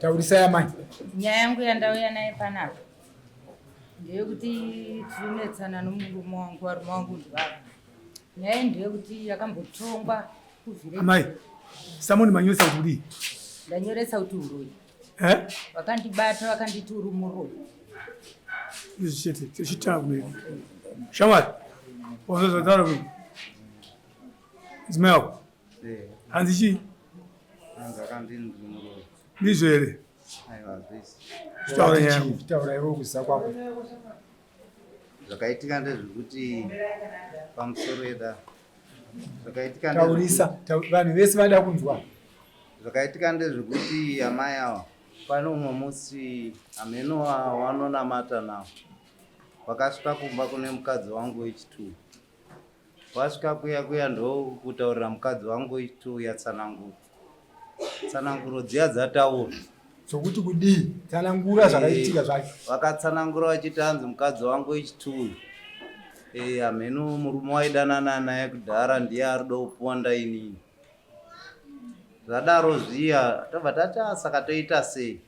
Taurisa yamai. Nyaya yangu yandauya naye panapa ndeyekuti tinetsana nomurume wangu varume wangu ndivava. Nyaya ndeyekuti yakambotongwa kuvhire. Amai, samoni manyoresa kuti ndanyoresa kuti uroyi. Vakandibata vakanditi uri muroyi. Izvi chitabu shamwari wazozadzara kuti dzimai yako hanzi chii ndizvo here Taura iwe kuziva kwako. Zvakaitika ndezvekuti pamusoro eda. taurisa vanhu vese vada kunzwa. Zvakaitika ndezvekuti amai ava pane umwe musi ameno wanonamata nawo vakasvika kumba kune mukadzi wangu wechitu. Vasvika kuya ndokutaurira mukadzi wangu wechitu yatsananguro. Tsananguro dziya dzataura Sokuti kudii tsanangura zvakaitika zvacho. Vakatsanangura vachiti hanzi mukadzi wangu wechitu ameno murume waidanana naye kudhara ndiye ari kuda kupuwa ndainini. Zvadaro zviya tobva tati saka toita sei.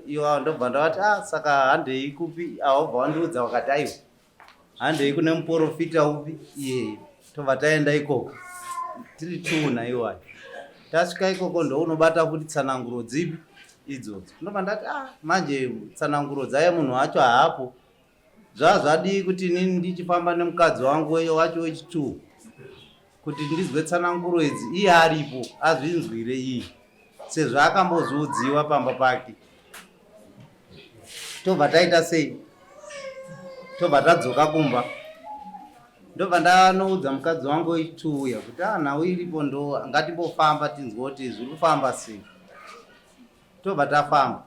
Iwo ndobva ndavati saka handei kupi awabva wandiudza wakati aiwa handei kune muprofita upi iye tobva taenda ikoko tiri tuna iwayo. Tasvika ikoko ndounobata kuti tsananguro dzipi idzodzo. Ndobva ndati manje tsananguro dzaye munhu wacho haapo. Zvadii kuti nini ndichifamba nemukadzi wangu wacho wechitu kuti ndizwe tsananguro idzi iye aripo azvinzwire iye sezvo akambozviudziwa pamba pake. Tobva taita sei? Tobva tadzoka kumba. Ndobva ndanoudza mukadzi wangu wechitu uya kuti nhau iripo ndo ngatimbofamba tinzwe kuti zviri kufamba sei. Tobva tafamba.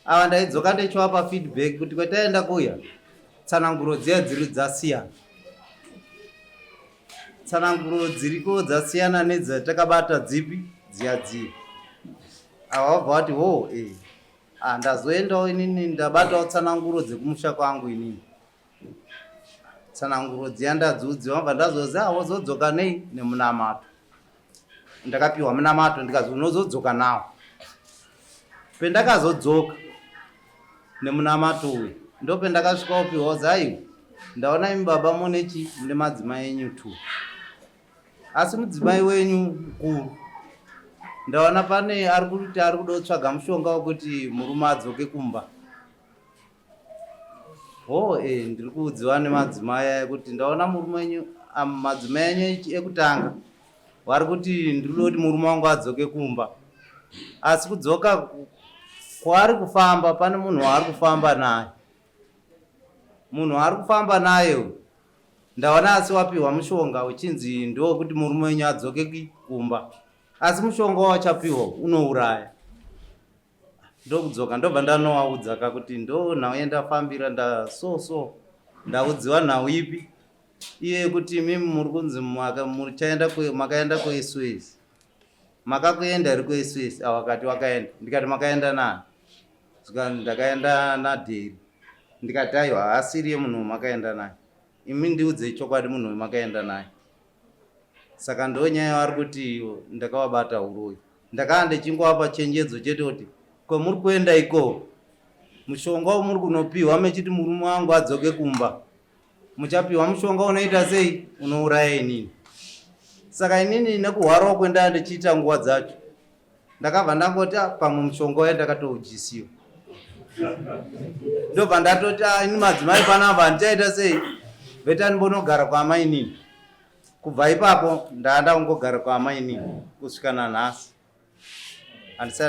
Ava ndaidzoka ndichivapa feedback kuti kwataenda kuya tsananguro dziya dziri dzasiyana. Tsananguro dziriko dzasiyana nedzatakabata dzipi dziya dziya. Ava vabva vati ho ndazoendawo inini ndabatawo tsananguro dzekumusha kwangu inini. Tsananguro dziya ndadziudziwa vabva ndazozi wozodzoka nei nemunamato. Ndakapiwa munamato ndikazi unozodzoka nawo. Pendakazodzoka nemunamato uyu ndopendakasvika upiwa zaiwa ndaona imi baba munechi mune madzimai enyu tu. Asi mudzimai wenyu mukuru ndaona pane ari kuti ari kuda kutsvaga mushonga wekuti murume adzoke kumba. Ndiri kuudziwa nemadzimai aya kuti ndaona murume wenyu madzimai enyu ekutanga vari kuti ndiri kuti murume wangu adzoke kumba. Asi kudzoka kwaari kufamba pane munhu waari kufamba naye. Munhu waari kufamba naye ndaona asi wapiwa mushonga uchinzi ndo kuti murume wenyu adzoke kumba. Asi mushonga wachapiwa unouraya. Ndokudzoka ndobva ndanovaudza kuti ndo nhau yandafambira ndaudziwa nhau ipi iye kuti mimi muri kunzi makaenda kueswesi. Makakuenda iri kueswesi. Wakati wakaenda. Ndikati makaenda nani? Ndakaenda naDheri. Ndikati aiwa haasiriye munhu makaenda naye. Imi ndiudze chokwadi munhu makaenda naye. Saka ndonyaya vari kuti ndakavabata uroyi. Ndakaa ndichingovapa chenjedzo chete kuti kwamuri kuenda iko mushonga muri kunopiwa mechiti murume wangu adzoke kumba. Muchapiwa mushonga unoita sei? Unouraya inini. Saka inini nekuhwarawo kwenda ndichiita nguva dzacho ndakabva ndangoti pamwe mushonga wandakatoujisiwa. Ndobva ndatoti ini madzimai panapa ndichaita sei? Vetani mbonogara kwaamai inini. Kubva ipapo ndandangogara kwaamai inini kusvika nanhasi.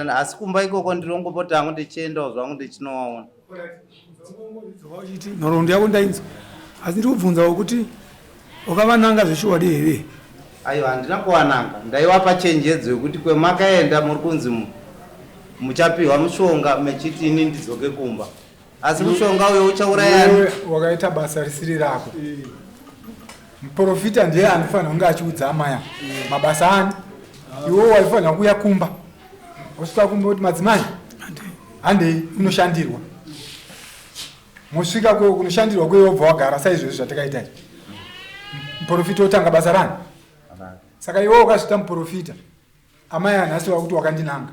Asi kumba ikoko ndirongomboti hangu ndichiendawo zvangu ndichinovaona. Nhoroondo yako ndainzwa. Asi ndiri kubvunzawo kuti wakavananga zveshuwadi here? Aiwa handina kuvananga. Ndaivapa chenjedzo yekuti kwemakaenda muri kunzi muchapiwa mushonga mechiti ini ndidzoke kumba. Asi mushonga uyo uchauraya. Wakaita basa risiri rako. Muprofita ndiye anofanira kunge achiudza amaya mabasa ani. Iwewe waifanira kuuya kumba. Wasvika kumba kuti madzimai handei kunoshandirwa. Musvika kunoshandirwa kwewe wobva wagara saizvozvi zvatakaita. Muprofita otanga basa rani? Saka iwewe wakazvita muprofita. Amai anhasi wakuti wakandinanga.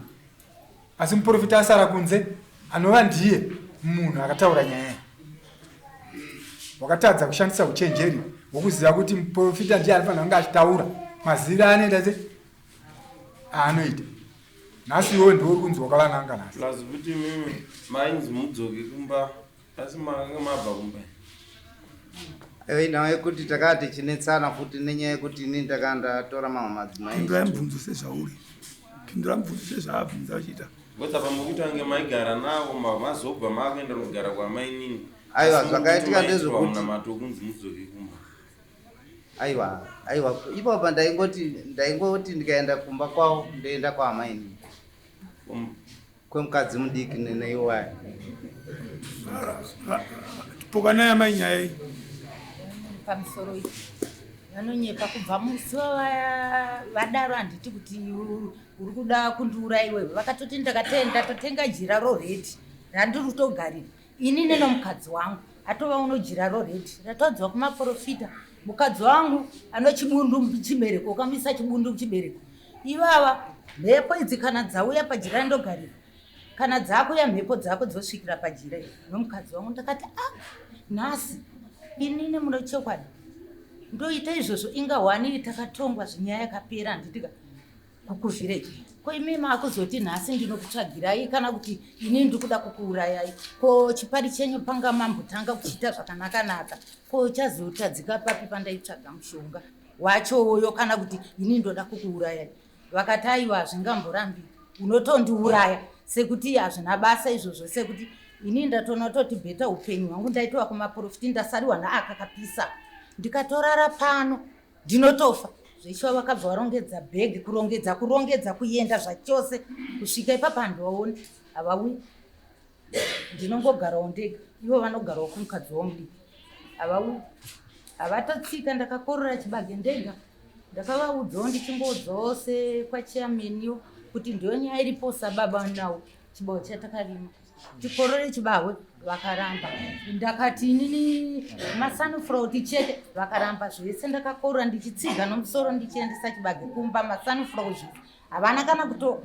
asi muprofita asara kunze anova ndiye munhu akataura nyaya wakatadza kushandisa uchenjeri wokuziva kuti muprofita ndiye anofanira kunge achitaura mazira anoita se aanoita. Nhasi iwe ndiwe uri kunzi wakavananga nhasi plus kuti mimi mainzi mudzoke kumba asi mabva kumba nawe kuti takati chinetsana futi nenyaya yekuti ini ndakandatora mamwe madzimai. Pindura mubvunzo sezvauri. Pindura mubvunzo sezvaabvunza uchita. Gota pamukutange maigara nawo mazobva makuenda kugara kwamainini. Aiwa zvakaitika ndezvekuti matokunzi mudzoke kumba. Aiwa ipapo ndaingoti ndikaenda kumba kwavo ndoenda kwaamainini kwemukadzi mudiki neiwaya. Tipoka naye amai nyaya iyi. Pamusoro iyi vanonyepa kubva musi vadaro handiti kuti uri kuda kundiura iwewe. Vakatoti ndatotenga jira roredi randiri kutogarira ini nenomukadzi wangu atova uno jira roredi rataudzwa kumaprofita mukadzi wangu ano chibundu chibereko ukamisa chibundu chibereko. Ivava mhepo idzi kana dzauya pajira randogarira kana dzakuya mhepo dzako dzosvikira pajira iyi nomukadzi wangu ndakati nhasi inini munochekwadi ndoita izvozvo inga waniri takatongwa zvinyaya yakapera handitika kukuvhireji ko imi makuzoti nhasi ndinokutsvagirai kana kuti ini ndikuda kukuurayai ko chipari chenyu panga mambotanga kuchiita zvakanaka ko chazotadzika papi pandaitsvaga mushonga wachoyo kana kuti ini ndoda kukuurayai. Vakati aiwa hazvingamborambi unotondiuraya sekuti hazvina basa izvozvo sekuti ini ndatona toti bheta upenyu hwangu ndaitowa kumaprofiti ndasariwa naakakapisa ndikatorara pano ndinotofa zveshuwa vakabva varongedza bhegi kurongedza kuenda zvachose kusvika ipapo handivaoni havauyi ndinongogarawo ndega ivo vanogarawo kumukadzi womudiki havauyi havatotsika ndakakorora chibage ndega ndakavaudzawo ndichingodzose kwachiameniyo kuti ndiyo nyaya iripo sababa nawo chibawo chatakarima tikorore chibahwe vakaramba ndakati inini masanifrauti chete vakaramba zvese ndakakorora ndichitsiga nomusoro ndichiendesa chibage kumba masanifrau zvese havana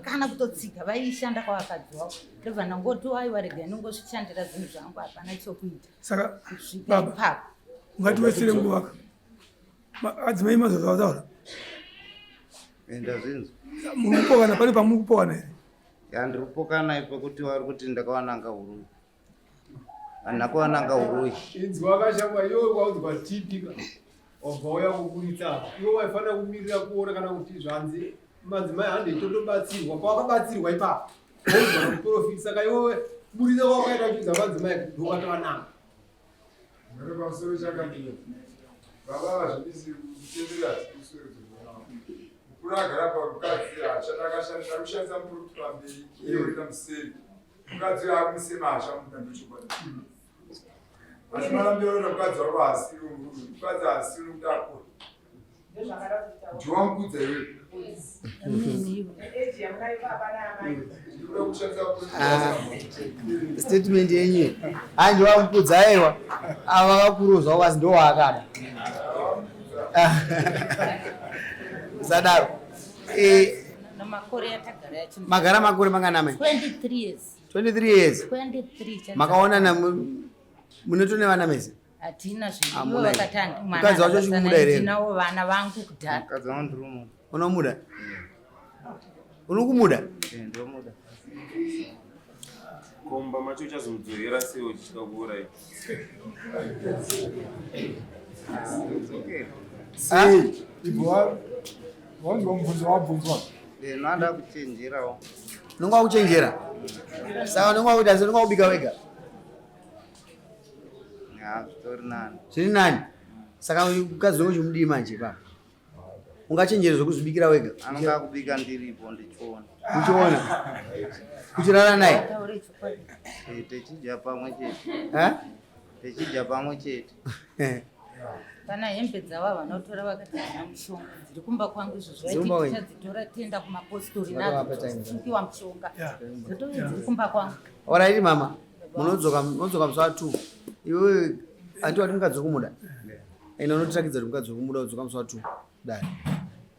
kana kutotsiga vaishanda kwavakadzi wavo ndobva ndangoti aiwa regai nongozvishandira zvinhu zvangu hapana chokuita. Saka baba ungatiwesere nguva adzimai mazozavataura enda zvinzu munopokana pane pamuri kupokana here? Ndiri kupokana ipo kuti vari kuti ndakawananga urui handinakuwananga urui inzi wakashamba iwe kwaudzwa tipika wabva uya kukuritsa iwe waifanira kumirira kuona kana kuti zvanzi madzimai handitotobatsirwa kwawakabatsirwa ipapo waudzwa kuprofita saka iwewe kuburitsa kwawakaita kuchidza madzimai ndokatawananga mhere pamusoro chakadii baba vazvibisi kutendera kuswero kuragara pamukadzi akashandisa muprofita wamberi iyoita museri mukadzi akumusema ashamuka ndochokwadi asi marambirona mukadzi wako asiri mukadzi asiri kuti akura ndiwamukudza iwe statement yenyu handiwamukudza aiwa avakakuruzwa kwazi ndowaakada sadaro magara makore manganamai 23 years makaonana munotone vana mese hatina zviivo vakati mukadzi wacho chikumuda here? ndinawo vana vangu kudhara. mukadzi wangu ndirimuda. Unomuda? Unokumuda? Ndomuda. Komba macho chazomudzorera sewo chichikakuurai. Sei, ibwa. Wangu mvunzo wabvunzwa. Nanda kuchenjerawo. Nongwa kuchenjera. Sawa nongwa kuita nongwa kubika wega. Zvitori nani. Zviri nani? Saka mukadzi wangu chimudii manje pa. Ungachenjere zvokuzvibikira wega. Anonga kubika ndiripo ndichiona. Uchiona? Kuchirara naye? Techidya pamwe chete. Techidya pamwe chete. Pana hembe dzava vanotora vakati hana mushonga dziri kumba kwangu izvo zvaiti tichadzitora tienda kumapostori nadzo dzosikiwa mushonga dzotove dziri kumba kwangu. Alright mama, munodzoka musi wa 2. Iwe anti wati mukadzi kumuda. Ina unotirakidza kuti mukadzi kumuda udzoka musi wa 2. Dai.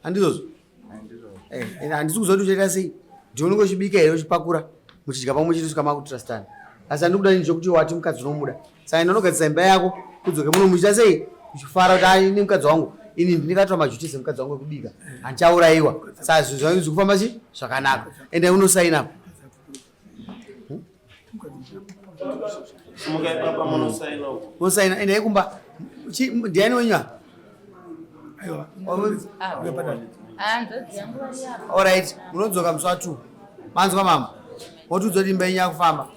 Handizozvo? Handizvo. Handisi kuzoti uchaita sei? Ndione ngochibika here uchipakura. muchidya pamwe chete kusvika makutrustana. Asi handikuda nini chokuti wati mukadzi unomuda. Saka inonogadzisa imba yako kudzoke muno muchita sei uchifara kuti ai ini mukadzi wangu ini ndingatora majutisi emukadzi wangu ekubika handichaurayiwa. Saka zvinhu zvangu zvikufamba chi zvakanaka ende unosaina apo. Unosaina ende yekumba ndiani wenyu aiwa alright munodzoka musi wa2 manzwa mama wotiudza kuti imba yenyu yakufamba